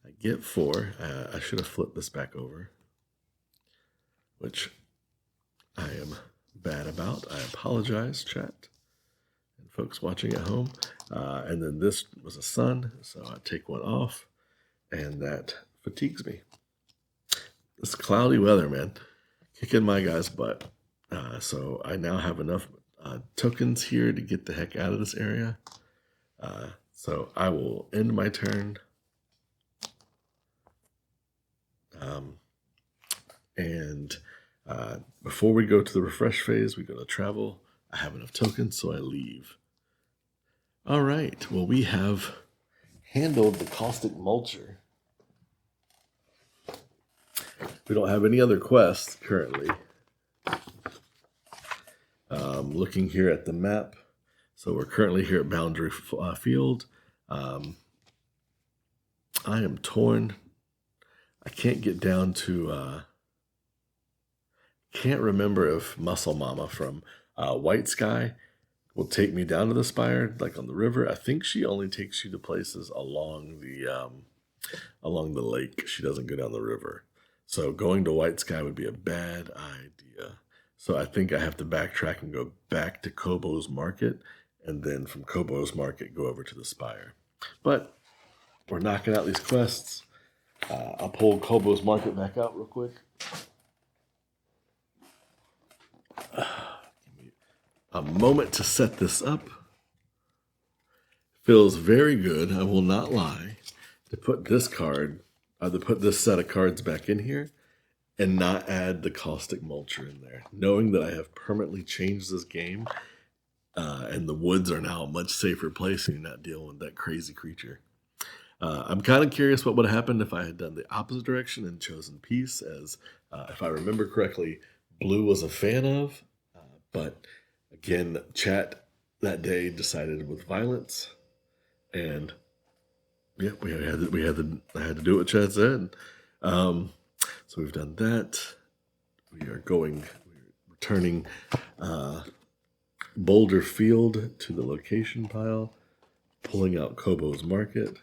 I get 4. I should have flipped this back over, which I am bad about. I apologize, chat, and folks watching at home. And then this was a sun, so I take 1 off, and that fatigues me. This cloudy weather, man, kicking my guy's butt. So I now have enough tokens here to get the heck out of this area. So I will end my turn. And before we go to the refresh phase, we go to travel. I have enough tokens, so I leave. All right. Well, we have handled the Caustic Mulcher. We don't have any other quests currently. Looking here at the map. So we're currently here at Boundary Field. I am torn. I can't get down to... can't remember if Muscle Mama from White Sky will take me down to the spire, like on the river. I think she only takes you to places along the lake. She doesn't go down the river. So going to White Sky would be a bad idea. So I think I have to backtrack and go back to Kobo's Market, and then from Kobo's Market go over to the spire. But we're knocking out these quests. I'll pull Kobo's Market back out real quick. Give me a moment to set this up. Feels very good, I will not lie, to put this card, to put this set of cards back in here and not add the caustic mulcher in there, knowing that I have permanently changed this game, and the woods are now a much safer place and you're not dealing with that crazy creature. I'm kind of curious what would have happened if I had done the opposite direction and chosen peace, as if I remember correctly, Blue was a fan of. But again, chat that day decided with violence, and yeah, I had to do what Chad said. So we've done that. We're returning Boulder Field to the location pile, pulling out Kobo's Market.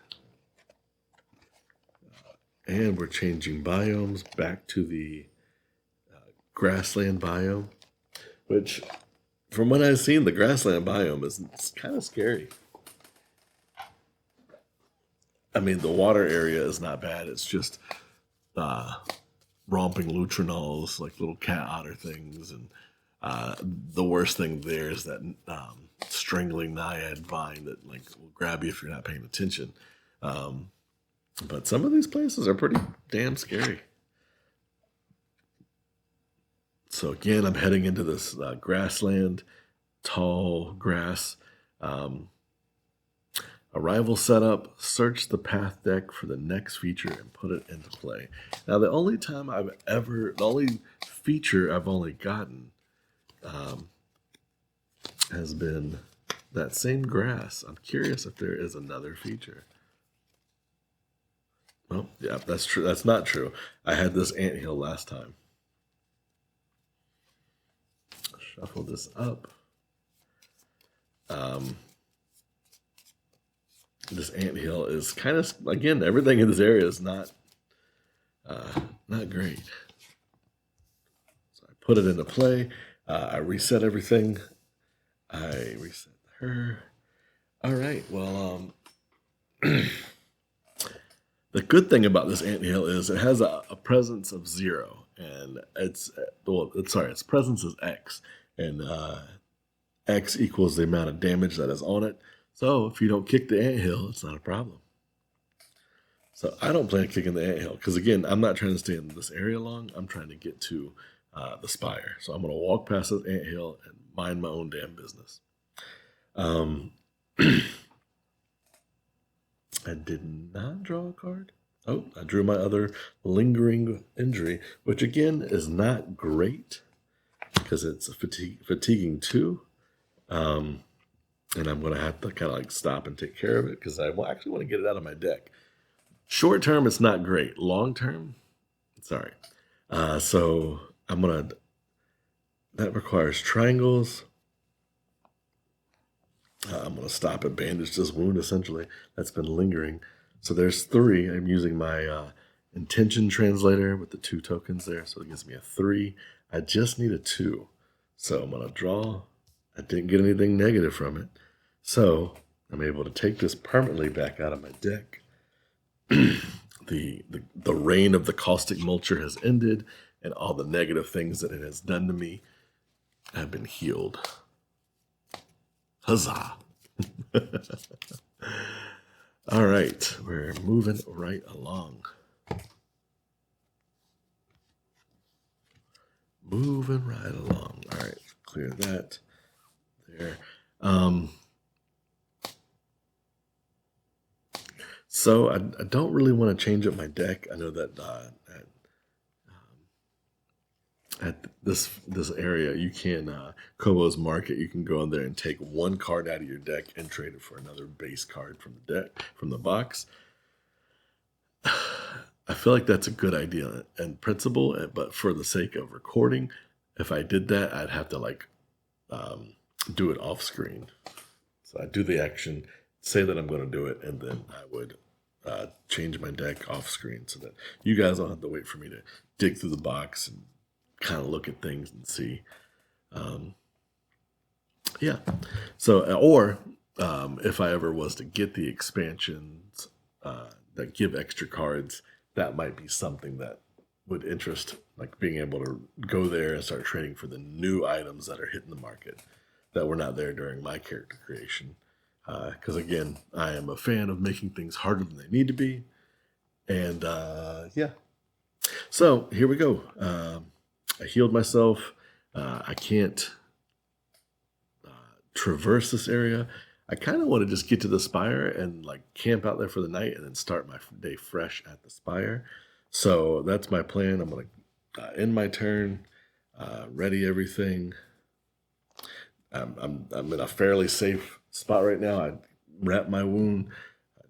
And we're changing biomes back to the grassland biome, which, from what I've seen, the grassland biome is kind of scary. I mean, the water area is not bad. It's just romping lutrinals, like little cat otter things. And the worst thing there is that strangling naiad vine that like will grab you if you're not paying attention. But some of these places are pretty damn scary. So again, I'm heading into this grassland, tall grass. Arrival setup, search the path deck for the next feature and put it into play. Now, the only feature I've only gotten has been that same grass. I'm curious if there is another feature. Well, yeah, that's true. That's not true. I had this anthill last time. Shuffle this up. This anthill is kind of, again, everything in this area is not great. So I put it into play. I reset everything. I reset her. All right. Well, the good thing about this anthill is it has a presence of 0, and its presence is X, and X equals the amount of damage that is on it. So if you don't kick the anthill, it's not a problem. So I don't plan kicking the anthill because, again, I'm not trying to stay in this area long. I'm trying to get to the spire. So I'm going to walk past this anthill and mind my own damn business. I did not draw a card. Oh, I drew my other lingering injury, which again is not great because it's a fatiguing 2. And I'm going to have to kind of like stop and take care of it because I actually want to get it out of my deck. Short term, it's not great. Long term, it's all right. So that requires triangles. I'm going to stop and bandage this wound, essentially. That's been lingering. So there's 3. I'm using my intention translator with the 2 tokens there. So it gives me a 3. I just need a 2. So I'm going to draw. I didn't get anything negative from it. So I'm able to take this permanently back out of my deck. The reign of the caustic mulcher has ended, and all the negative things that it has done to me have been healed. Huzzah. All right, we're moving right along. Moving right along. All right, clear that there. So I don't really want to change up my deck. I know that at this area, you can Kobo's Market. You can go in there and take 1 card out of your deck and trade it for another base card from the deck, from the box. I feel like that's a good idea in principle, but for the sake of recording, if I did that, I'd have to do it off screen. So I do the action, say that I'm going to do it, and then I would change my deck off screen so that you guys don't have to wait for me to dig through the box and kind of look at things and see. Yeah. So, or if I ever was to get the expansions that give extra cards, that might be something that would interest, like being able to go there and start trading for the new items that are hitting the market that were not there during my character creation. Because again, I am a fan of making things harder than they need to be. And yeah. So here we go. I healed myself. I can't traverse this area. I kind of want to just get to the spire and like camp out there for the night and then start my day fresh at the spire. So that's my plan. I'm going to end my turn, ready everything. I'm in a fairly safe spot right now. I wrap my wound,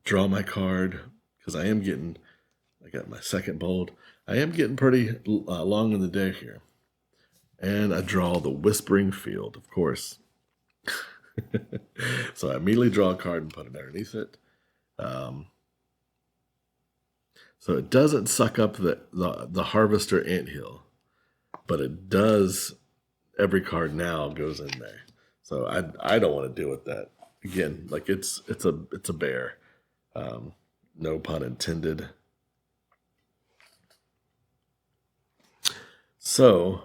draw my card because I got my second bold. I am getting pretty long in the day here. And I draw the Whispering Field, of course. So I immediately draw a card and put it underneath it. So it doesn't suck up the Harvester Anthill, but it does. Every card now goes in there. So I don't want to deal with that again. Like it's a bear. No pun intended. So,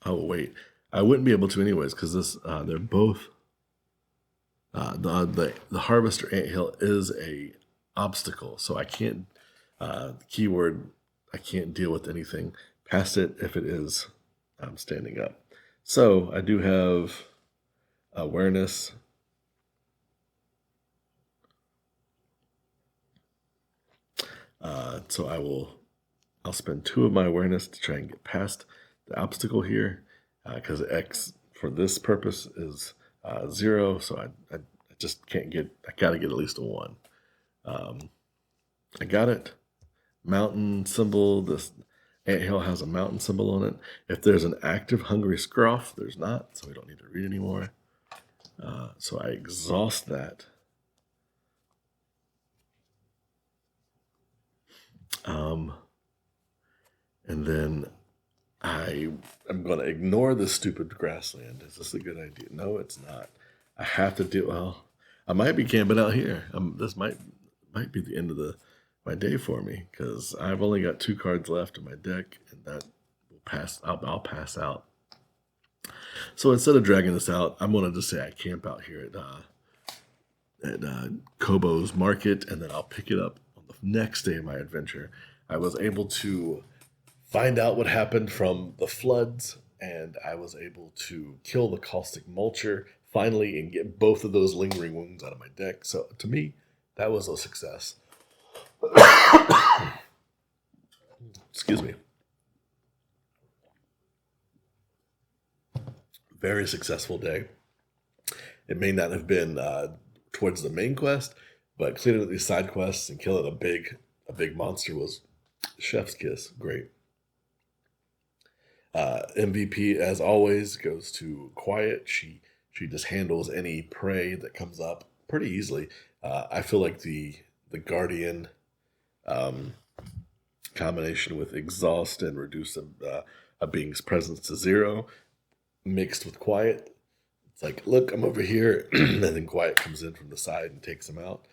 oh wait, I wouldn't be able to anyways because this they're both the Harvester Anthill is a obstacle, so I can't keyword I can't deal with anything past it if it is standing up. So I do have awareness. So I'll spend 2 of my awareness to try and get past the obstacle here because X for this purpose is 0. So I just can't get. I got to get at least a 1. I got it. Mountain symbol. This anthill has a mountain symbol on it. If there's an active hungry scruff, there's not, so we don't need to read anymore. So I exhaust that. And then I'm going to ignore this stupid grassland. Is this a good idea? No, it's not. I have to do well. I might be camping out here. This might be the end of my day for me because I've only got 2 cards left in my deck, and that will pass. I'll pass out. So instead of dragging this out, I'm going to just say I camp out here at Kobo's Market, and then I'll pick it up on the next day of my adventure. I was able to find out what happened from the floods, and I was able to kill the caustic mulcher finally and get both of those lingering wounds out of my deck. So to me, that was a success. Excuse me. Very successful day. It may not have been towards the main quest, but clearing up these side quests and killing a big monster was chef's kiss. Great. MVP, as always, goes to Quiet. She just handles any prey that comes up pretty easily. I feel like the Guardian combination with Exhaust and reduce a being's presence to 0 mixed with Quiet. It's like, look, I'm over here, and then Quiet comes in from the side and takes him out.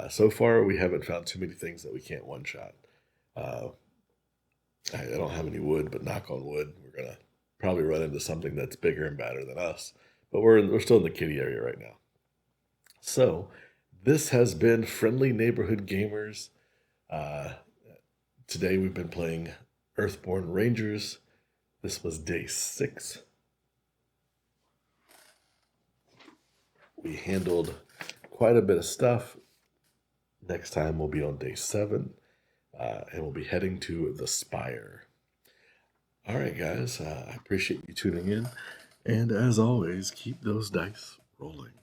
So far, we haven't found too many things that we can't one-shot. I don't have any wood, but knock on wood, we're gonna probably run into something that's bigger and badder than us. But we're still in the kitty area right now. So this has been Friendly Neighborhood Gamers. Today we've been playing Earthborne Rangers. This was day 6. We handled quite a bit of stuff. Next time we'll be on day 7. And we'll be heading to the Spire. All right, guys. I appreciate you tuning in. And as always, keep those dice rolling.